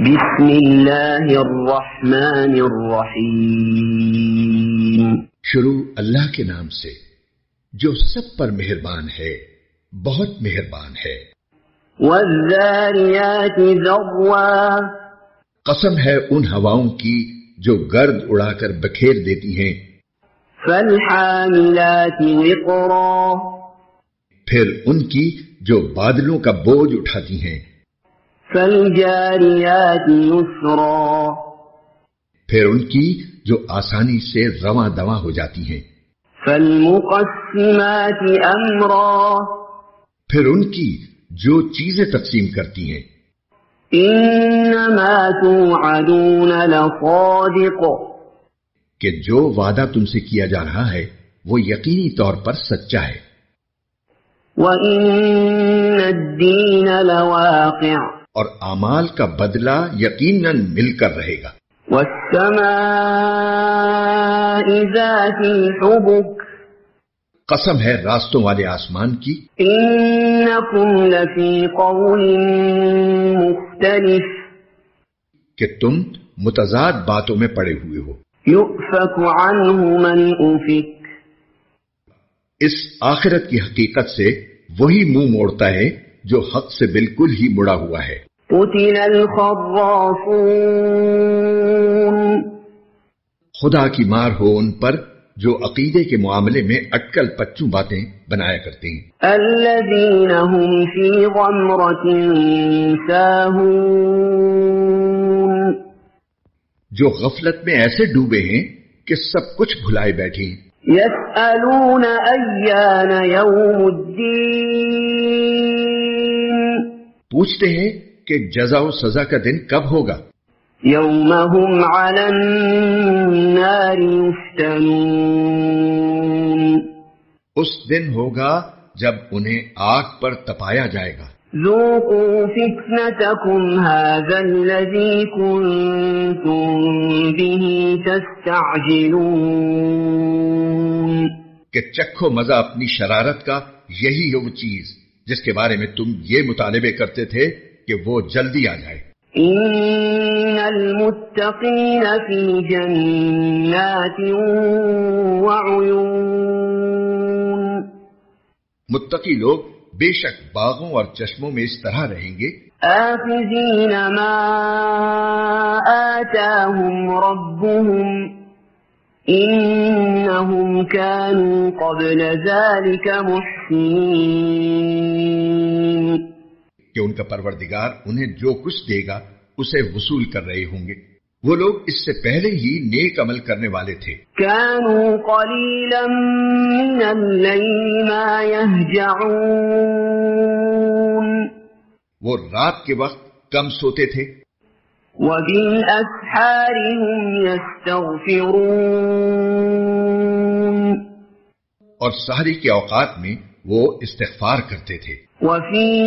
بسم اللہ الرحمن الرحیم۔ شروع اللہ کے نام سے جو سب پر مہربان ہے، بہت مہربان ہے۔ والذاریات ذروا، قسم ہے ان ہواؤں کی جو گرد اڑا کر بکھیر دیتی ہیں۔ فالحاملات وقرا، پھر ان کی جو بادلوں کا بوجھ اٹھاتی ہیں۔ فالجاریات یسرا، پھر ان کی جو آسانی سے رواں دواں ہو جاتی ہیں۔ فالمقسمات امرا، پھر ان کی جو چیزیں تقسیم کرتی ہیں۔ انما توعدون لصادق، کہ جو وعدہ تم سے کیا جا رہا ہے وہ یقینی طور پر سچا ہے۔ وَإِنَّ الدِّينَ لَوَاقِعٌ، اور اعمال کا بدلہ یقیناً مل کر رہے گا۔ وَالسَّمَاءِ ذَاتِ الْحُبُكِ، قسم ہے راستوں والے آسمان کی، إِنَّكُمْ لَفِي قَوْلٍ مُخْتَلِفٍ، کہ تم متضاد باتوں میں پڑے ہوئے ہو۔ يُؤْفَكُ عَنْهُ مَنْ أُفِكَ، اس آخرت کی حقیقت سے وہی منہ موڑتا ہے جو حق سے بالکل ہی مڑا ہوا ہے۔ قُتِلَ الْخَرَّاصُونَ، خدا کی مار ہو ان پر جو عقیدے کے معاملے میں اٹکل پچو باتیں بنایا کرتے ہیں۔ الَّذِينَ هُمْ فِي غَمْرَةٍ سَاهُونَ، جو غفلت میں ایسے ڈوبے ہیں کہ سب کچھ بھلائے بیٹھے ہیں۔ يَسْأَلُونَ أَيَّانَ يَوْمُ الدِّينِ، پوچھتے ہیں کہ جزا و سزا کا دن کب ہوگا۔ يَوْمَ هُمْ عَلَى النَّارِ يُفْتَنُونَ، اس دن ہوگا جب انہیں آگ پر تپایا جائے گا۔ ذُوقُوا فِتْنَتَكُمْ هَذَا الَّذِي كُنتُم بِهِ تَسْتَعْجِلُونَ، کہ چکھو مزہ اپنی شرارت کا، یہی ہے وہ چیز جس کے بارے میں تم یہ مطالبے کرتے تھے کہ وہ جلدی آ جائے۔ إِنَّ الْمُتَّقِينَ فِي جَنَّاتٍ وَعُيُونٍ، متقی لوگ بے شک باغوں اور چشموں میں اس طرح رہیں گے، آخذین ما آتاهم ربهم انہم كانوا قبل ذلك محسنین، کہ ان کا پروردگار انہیں جو کچھ دے گا اسے وصول کر رہے ہوں گے۔ وہ لوگ اس سے پہلے ہی نیک عمل کرنے والے تھے۔ كانوا قلیلا من اللیل ما یہجعون، وہ رات کے وقت کم سوتے تھے، وبالاسحار هم یستغفرون، اور سحری کے اوقات میں وہ استغفار کرتے تھے۔ وفي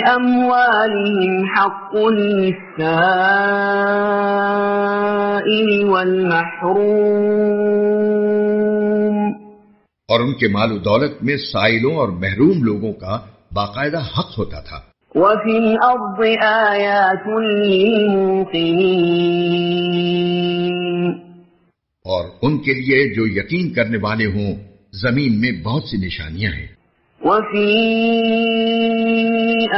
أموالهم حق للسائل والمحروم، اور ان کے مال و دولت میں سائلوں اور محروم لوگوں کا باقاعدہ حق ہوتا تھا۔ وفي الأرض آيات للموقنين، اور ان کے لیے جو یقین کرنے والے ہوں زمین میں بہت سی نشانیاں ہیں۔ وفي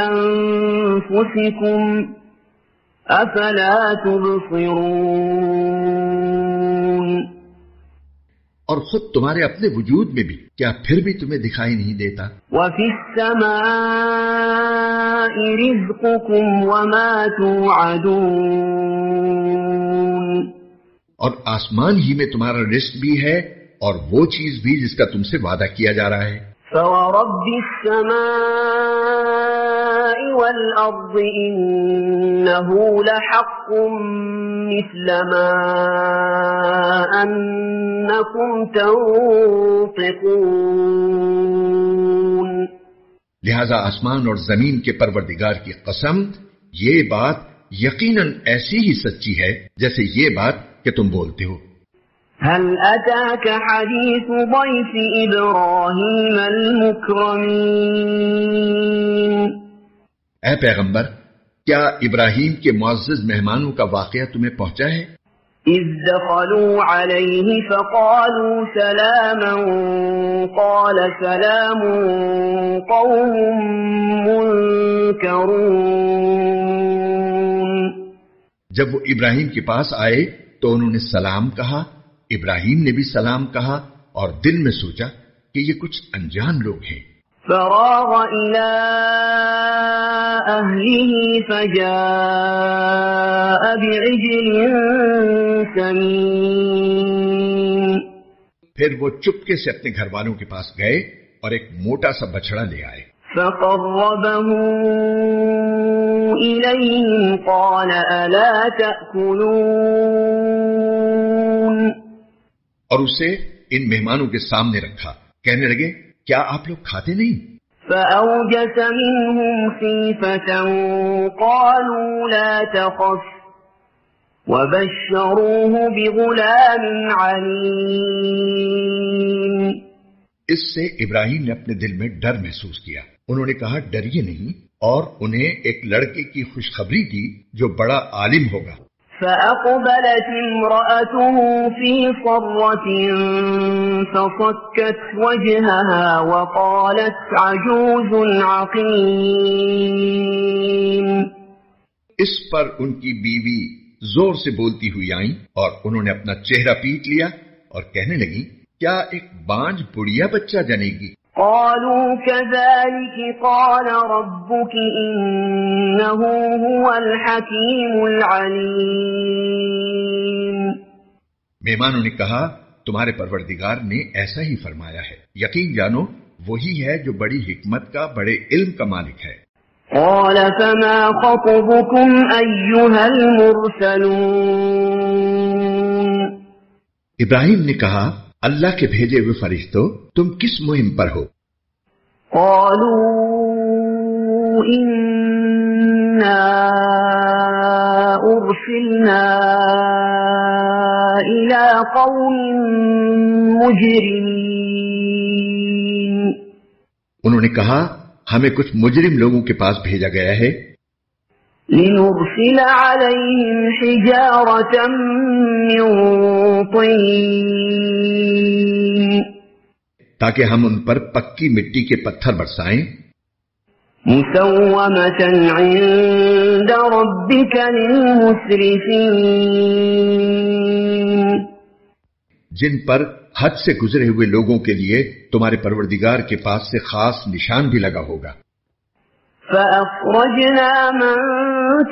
أنفسكم أفلا تبصرون، اور خود تمہارے اپنے وجود میں بھی کیا پھر بھی تمہیں دکھائی نہیں دیتا۔ وفي السماء رزقكم وما توعدون، اور آسمان ہی میں تمہارا رزق بھی ہے اور وہ چیز بھی جس کا تم سے وعدہ کیا جا رہا ہے۔ فورب السماء والأرض إنه لحق مثل ما أنكم تنطقون، لہذا آسمان اور زمین کے پروردگار کی قسم، یہ بات یقیناً ایسی ہی سچی ہے جیسے یہ بات کہ تم بولتے ہو۔ هل أتاك حديث ضيف إبراهيم المكرمين، اے پیغمبر، کیا ابراہیم کے معزز مہمانوں کا واقعہ تمہیں پہنچا ہے؟ إذ دخلوا عليه فقالوا سلاما قال سلام قوم منكرون جب وہ ابراہیم کے پاس آئے تو انہوں نے سلام کہا، ابراہیم نے بھی سلام کہا اور دل میں سوچا کہ یہ کچھ انجان لوگ ہیں۔ فراغ إلى أهله فجاء بعجل سمين پھر وہ چپکے سے اپنے گھر والوں کے پاس گئے اور ایک موٹا سا بچڑا لے آئے۔ فقربه إليهم قال ألا تأكلون اور اسے ان مہمانوں کے سامنے رکھا، کہنے لگے کیا آپ لوگ کھاتے نہیں؟ فأوجس منهم خيفة قالوا لا تخف وبشروه بغلام عليم اس سے ابراہیم نے اپنے دل میں ڈر محسوس کیا، انہوں نے کہا ڈریے نہیں، اور انہیں ایک لڑکے کی خوشخبری دی جو بڑا عالم ہوگا۔ فأقبلت امرأته في صرة فصكت وجهها وقالت عجوز عقيم اس پر ان کی بیوی زور سے بولتی ہوئی آئیں اور انہوں نے اپنا چہرہ پیٹ لیا اور کہنے لگی کیا ایک بانجھ بڑھیا بچہ جنے گی؟ قالوا كذلك قال ربك إنه هو الحكيم العليم مہمانوں نے کہا تمہارے پروردگار نے ایسا ہی فرمایا ہے، یقین جانو وہی ہے جو بڑی حکمت کا، بڑے علم کا مالک ہے۔ قال فما خطبكم أيها المرسلون ابراہیم نے کہا اللہ کے بھیجے ہوئے فرشتوں تم کس مہم پر ہو؟ قالوا إنا أرسلنا إلى قوم مجرمين انہوں نے کہا ہمیں کچھ مجرم لوگوں کے پاس بھیجا گیا ہے، لنرسل عليهم حجارة من طين تاکہ ہم ان پر پکی مٹی کے پتھر برسائیں، مسومة عند ربك للمسرفين جن پر حد سے گزرے ہوئے لوگوں کے لیے تمہارے پروردگار کے پاس سے خاص نشان بھی لگا ہوگا۔ فأخرجنا من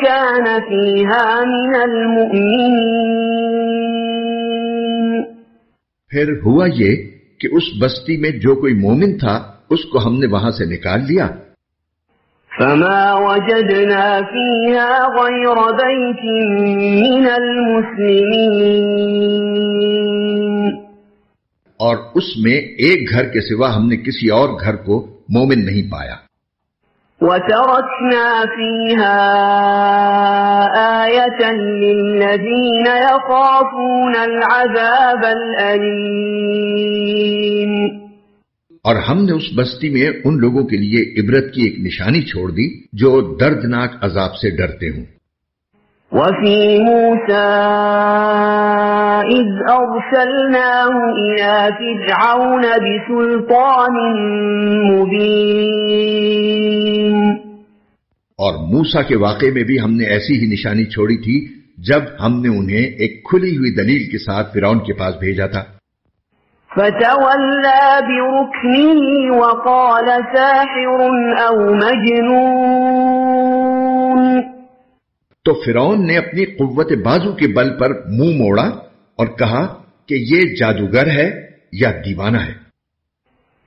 كان فيها من المؤمنين پھر ہوا یہ کہ اس بستی میں جو کوئی مومن تھا اس کو ہم نے وہاں سے نکال لیا، فما وجدنا فيها غير بيت من المسلمين اور اس میں ایک گھر کے سوا ہم نے کسی اور گھر کو مومن نہیں پایا۔ وتركنا فيها آية للذين يخافون العذاب الأليم اور ہم نے اس بستی میں ان لوگوں کے لیے عبرت کی ایک نشانی چھوڑ دی جو دردناک عذاب سے ڈرتے ہوں۔ وفي موسى إذ أرسلناه إلى فرعون بسلطان مبين اور موسیٰ کے واقعے میں بھی ہم نے ایسی ہی نشانی چھوڑی تھی جب ہم نے انہیں ایک کھلی ہوئی دلیل کے ساتھ فرعون کے پاس بھیجا تھا۔ فتولى بركنه وقال ساحر أو مجنون تو فرعون نے اپنی قوت بازو کے بل پر منہ موڑا اور کہا کہ یہ جادوگر ہے یا دیوانہ ہے۔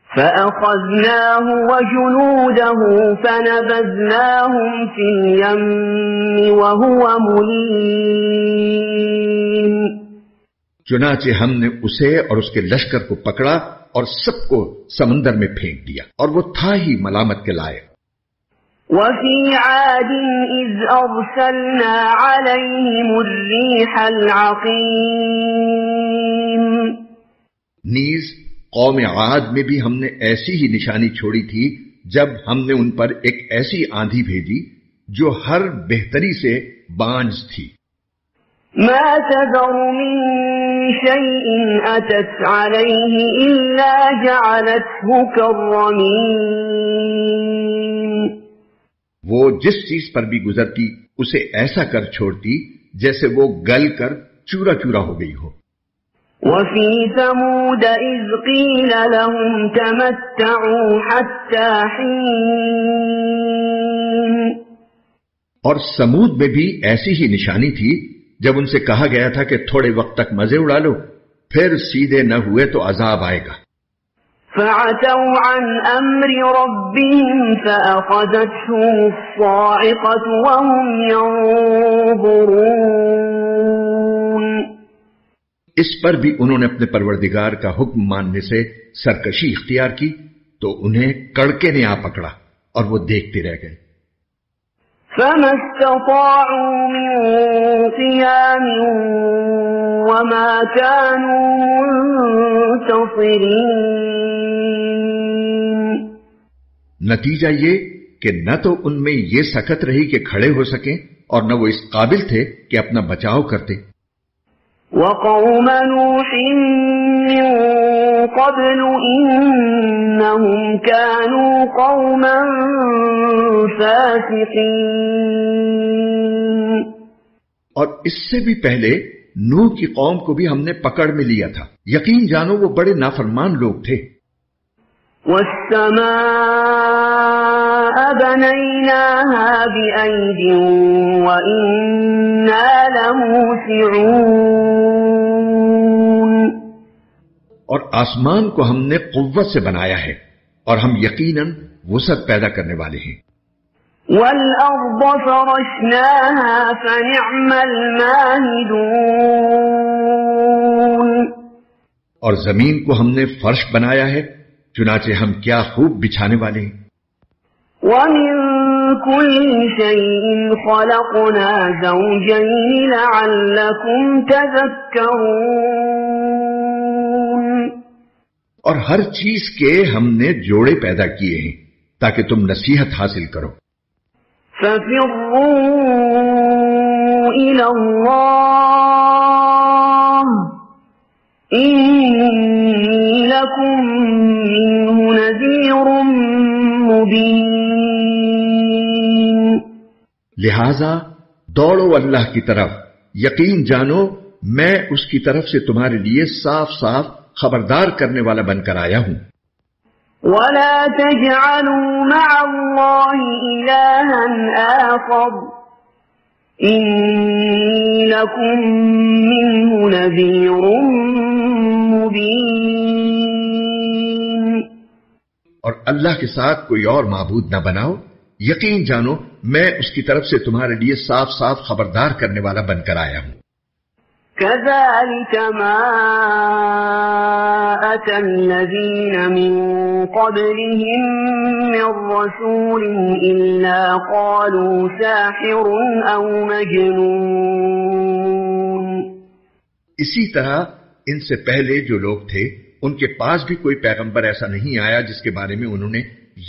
فأخذناه وجنوده فنبذناهم في اليم وهو مليم چنانچہ ہم نے اسے اور اس کے لشکر کو پکڑا اور سب کو سمندر میں پھینک دیا، اور وہ تھا ہی ملامت کے لائق۔ وفي عاد إذ أرسلنا عليهم الريح العقيم نیز قوم عاد میں بھی ہم نے ایسی ہی نشانی چھوڑی تھی جب ہم نے ان پر ایک ایسی آندھی بھیجی جو ہر بہتری سے بانج تھی. ما تذر من شيء أتت عليه إلا جعلته كالرميم. وہ جس چیز پر بھی گزرتی اسے ایسا کر چھوڑتی جیسے وہ گل کر چورا چورا ہو گئی ہو. وفي ثمود إذ قيل لهم تمتعوا حتى حين. اور سمود میں بھی ایسی ہی نشانی تھی جب ان سے کہا گیا تھا کہ تھوڑے وقت تک مزے اڑا لو، پھر سیدھے نہ ہوئے تو عذاب آئے گا. فعتوا عن أمر ربهم فأخذتهم الصاعقة وهم ينظرون. اس پر بھی انہوں نے اپنے پروردگار کا حکم ماننے سے سرکشی اختیار کی تو انہیں کڑکے نے آ پکڑا اور وہ دیکھتے رہ گئے. فما استطاعوا من قيام وما كانوا منتصرين. نتیجہ یہ کہ نہ تو ان میں یہ سکت رہی کہ کھڑے ہو سکیں اور نہ وہ اس قابل تھے کہ اپنا بچاؤ کرتے. وقوم نوح من قبل إنهم كانوا قوما فاسقين. اور اس سے بھی پہلے نوح کی قوم کو بھی ہم نے پکڑ میں لیا تھا، یقین جانو وہ بڑے نافرمان لوگ تھے. والسماء بنيناها بأيد وإنا لموسعون. اور آسمان کو ہم نے قوت سے بنایا ہے اور ہم یقیناً وسعت پیدا کرنے والے ہیں. والأرض فرشناها فنعم الماهدون. اور زمین کو ہم نے فرش بنایا ہے، چنانچہ ہم کیا خوب بچھانے والے ہیں. ومن كل شيء خلقنا زوجين لعلكم تذكرون. اور ہر چیز کے ہم نے جوڑے پیدا کیے ہیں تاکہ تم نصیحت حاصل کرو. ففروا إلى الله إني لكم منه نذير مبين. لہذا دوڑو اللہ کی طرف، یقین جانو میں اس کی طرف سے تمہارے لیے صاف صاف خبردار کرنے والا بن کر آیا ہوں. ولا تجعلوا مع الله إلها آخر إني لكم منه نذير مبين. اور اللہ کے ساتھ کوئی اور معبود نہ بناؤ، یقین جانو میں اس کی طرف سے تمہارے لیے صاف صاف خبردار کرنے والا بن کر آیا ہوں. كذلك ما أتى الذين من قبلهم من رسول إلا قالوا ساحر أو مجنون. اسی طرح ان سے پہلے جو لوگ تھے ان کے پاس بھی کوئی پیغمبر ایسا نہیں آیا جس کے بارے میں انہوں نے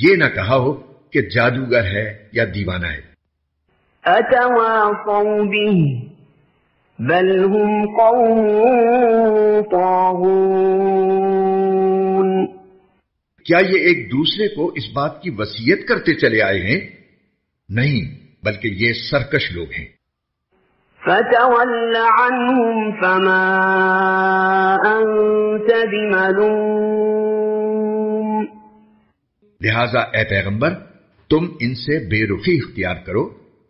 یہ نہ کہا ہو کہ جادوگر ہے یا دیوانہ ہے. أتواصوا به بل هم قوم طاغون. کیا یہ ایک دوسرے کو اس بات کی وصیت کرتے چلے آئے ہیں؟ نہیں، بلکہ یہ سرکش لوگ ہیں. فتول عنهم فما أنت بملوم. لہذا اے پیغمبر تم ان سے بے رخی اختیار کرو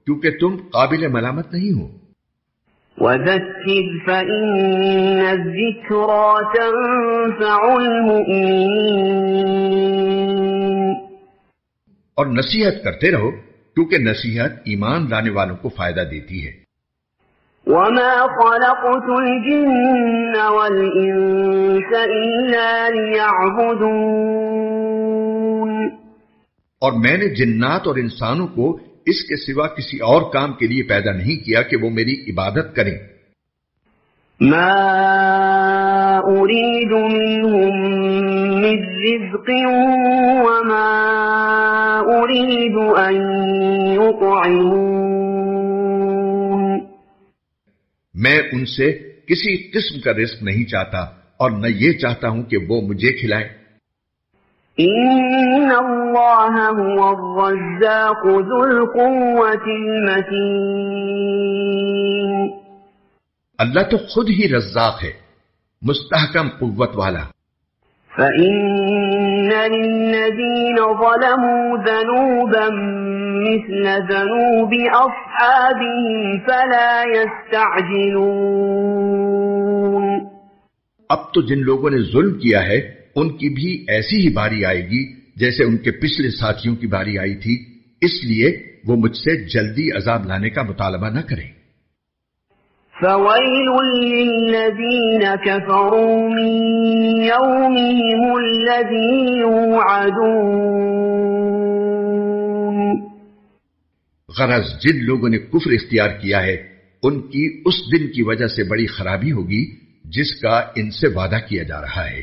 کیونکہ تم قابل ملامت نہیں ہو. وذكر فإن الذكرى تنفع المؤمنين. اور نصیحت کرتے رہو کیونکہ نصیحت ایمان لانے والوں کو فائدہ دیتی ہے. وما خلقت الجن والإنس إلا ليعبدون. اور میں نے جنات اور انسانوں کو اس کے سوا کسی اور کام کے لیے پیدا نہیں کیا کہ وہ میری عبادت کریں. ما أريد منهم من رزق وما أريد أريد أن يطعمون میں ان سے کسی قسم کا رزق نہیں چاہتا اور نہ یہ چاہتا ہوں کہ وہ مجھے کھلائے. إن الله هو الرزاق ذو القوة المتين اللہ تو خود ہی رزاق ہے، مستحکم قوت والا. فإن للذين ظلموا ذنوبا مثل ذنوب أصحابهم فلا يستعجلون اب تو جن لوگوں نے ظلم کیا ہے ان کی بھی ایسی ہی باری آئے گی جیسے ان کے پچھلے ساتھیوں کی باری آئی تھی، اس لیے وہ مجھ سے جلدی عذاب لانے کا مطالبہ نہ کریں. فويل للذين كفروا من يومهم الذي يوعدون غرض جن لوگوں نے کفر اختیار کیا ہے ان کی اس دن کی وجہ سے بڑی خرابی ہوگی جس کا ان سے وعدہ کیا جا رہا ہے.